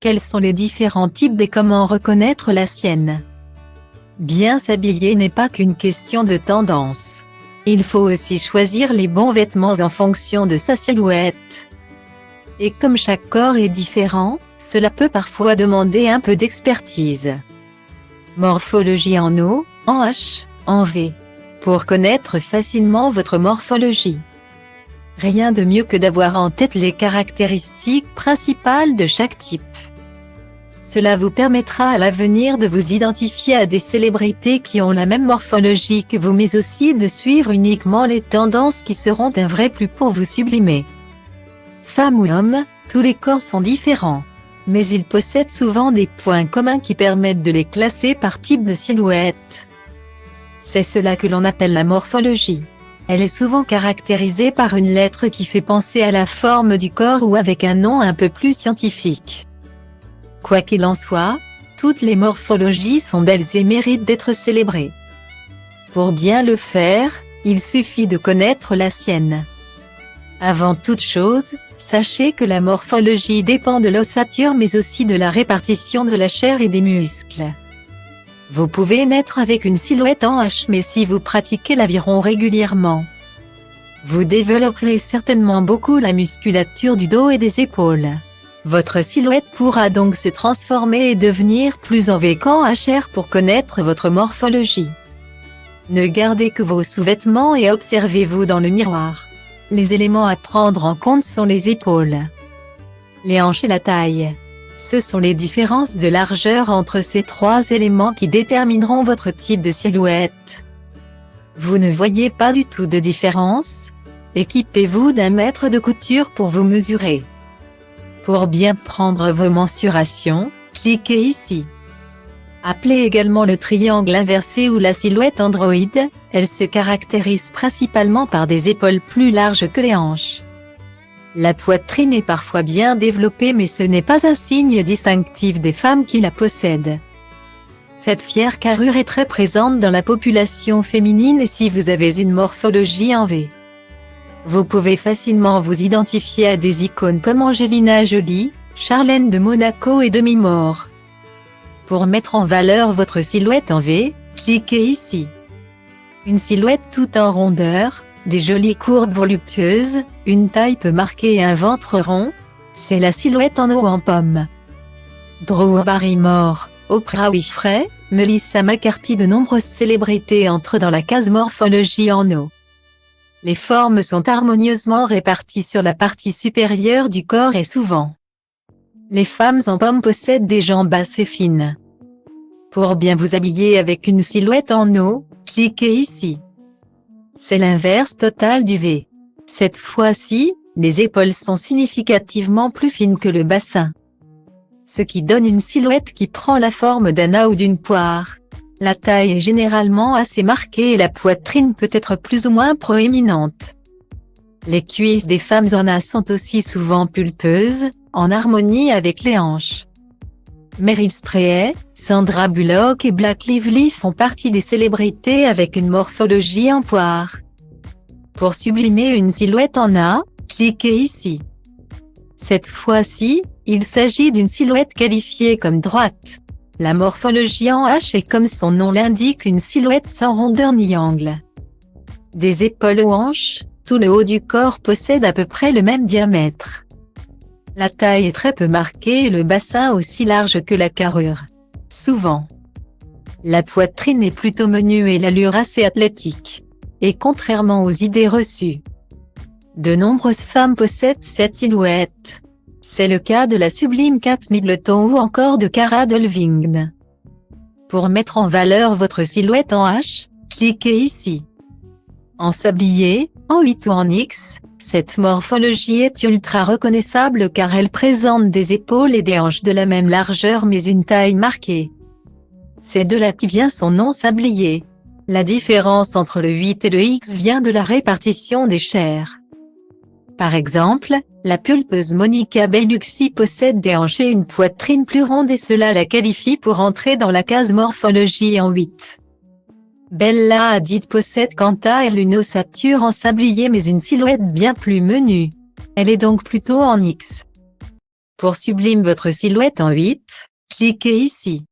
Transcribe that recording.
Quels sont les différents types et comment reconnaître la sienne? Bien s'habiller n'est pas qu'une question de tendance. Il faut aussi choisir les bons vêtements en fonction de sa silhouette. Et comme chaque corps est différent, cela peut parfois demander un peu d'expertise. Morphologie en O, en H, en V. Pour connaître facilement votre morphologie. Rien de mieux que d'avoir en tête les caractéristiques principales de chaque type. Cela vous permettra à l'avenir de vous identifier à des célébrités qui ont la même morphologie que vous, mais aussi de suivre uniquement les tendances qui seront un vrai plus pour vous sublimer. Femme ou homme, tous les corps sont différents. Mais ils possèdent souvent des points communs qui permettent de les classer par type de silhouette. C'est cela que l'on appelle la morphologie. Elle est souvent caractérisée par une lettre qui fait penser à la forme du corps ou avec un nom un peu plus scientifique. Quoi qu'il en soit, toutes les morphologies sont belles et méritent d'être célébrées. Pour bien le faire, il suffit de connaître la sienne. Avant toute chose, sachez que la morphologie dépend de l'ossature mais aussi de la répartition de la chair et des muscles. Vous pouvez naître avec une silhouette en H, mais si vous pratiquez l'aviron régulièrement, vous développerez certainement beaucoup la musculature du dos et des épaules. Votre silhouette pourra donc se transformer et devenir plus en V qu'en HR pour connaître votre morphologie. Ne gardez que vos sous-vêtements et observez-vous dans le miroir. Les éléments à prendre en compte sont les épaules, les hanches et la taille. Ce sont les différences de largeur entre ces trois éléments qui détermineront votre type de silhouette. Vous ne voyez pas du tout de différence? Équipez-vous d'un mètre de couture pour vous mesurer. Pour bien prendre vos mensurations, cliquez ici. Appelée également le triangle inversé ou la silhouette androïde, elle se caractérise principalement par des épaules plus larges que les hanches. La poitrine est parfois bien développée mais ce n'est pas un signe distinctif des femmes qui la possèdent. Cette fière carrure est très présente dans la population féminine et si vous avez une morphologie en V, vous pouvez facilement vous identifier à des icônes comme Angelina Jolie, Charlène de Monaco et Demi Moore. Pour mettre en valeur votre silhouette en V, cliquez ici. Une silhouette toute en rondeur, des jolies courbes voluptueuses, une taille peu marquée et un ventre rond, c'est la silhouette en O en pomme. Drew Barrymore, Oprah Winfrey, Melissa McCarthy, de nombreuses célébrités entrent dans la case morphologie en O. Les formes sont harmonieusement réparties sur la partie supérieure du corps et souvent, les femmes en pomme possèdent des jambes basses et fines. Pour bien vous habiller avec une silhouette en O, cliquez ici. C'est l'inverse total du V. Cette fois-ci, les épaules sont significativement plus fines que le bassin, ce qui donne une silhouette qui prend la forme d'un A ou d'une poire. La taille est généralement assez marquée et la poitrine peut être plus ou moins proéminente. Les cuisses des femmes en A sont aussi souvent pulpeuses, en harmonie avec les hanches. Meryl Streep, Sandra Bullock et Blake Lively font partie des célébrités avec une morphologie en poire. Pour sublimer une silhouette en A, cliquez ici. Cette fois-ci, il s'agit d'une silhouette qualifiée comme droite. La morphologie en H est comme son nom l'indique une silhouette sans rondeur ni angle. Des épaules aux hanches, tout le haut du corps possède à peu près le même diamètre. La taille est très peu marquée et le bassin aussi large que la carrure. Souvent, la poitrine est plutôt menue et l'allure assez athlétique. Et contrairement aux idées reçues, de nombreuses femmes possèdent cette silhouette. C'est le cas de la sublime Kate Middleton ou encore de Cara Delevingne. Pour mettre en valeur votre silhouette en H, cliquez ici. En sablier, en 8 ou en X, cette morphologie est ultra reconnaissable car elle présente des épaules et des hanches de la même largeur mais une taille marquée. C'est de là que vient son nom sablier. La différence entre le 8 et le X vient de la répartition des chairs. Par exemple, la pulpeuse Monica Bellucci possède des hanches et une poitrine plus ronde et cela la qualifie pour entrer dans la case morphologie en 8. Bella Hadid possède quant à elle une ossature en sablier mais une silhouette bien plus menue. Elle est donc plutôt en X. Pour sublime votre silhouette en 8, cliquez ici.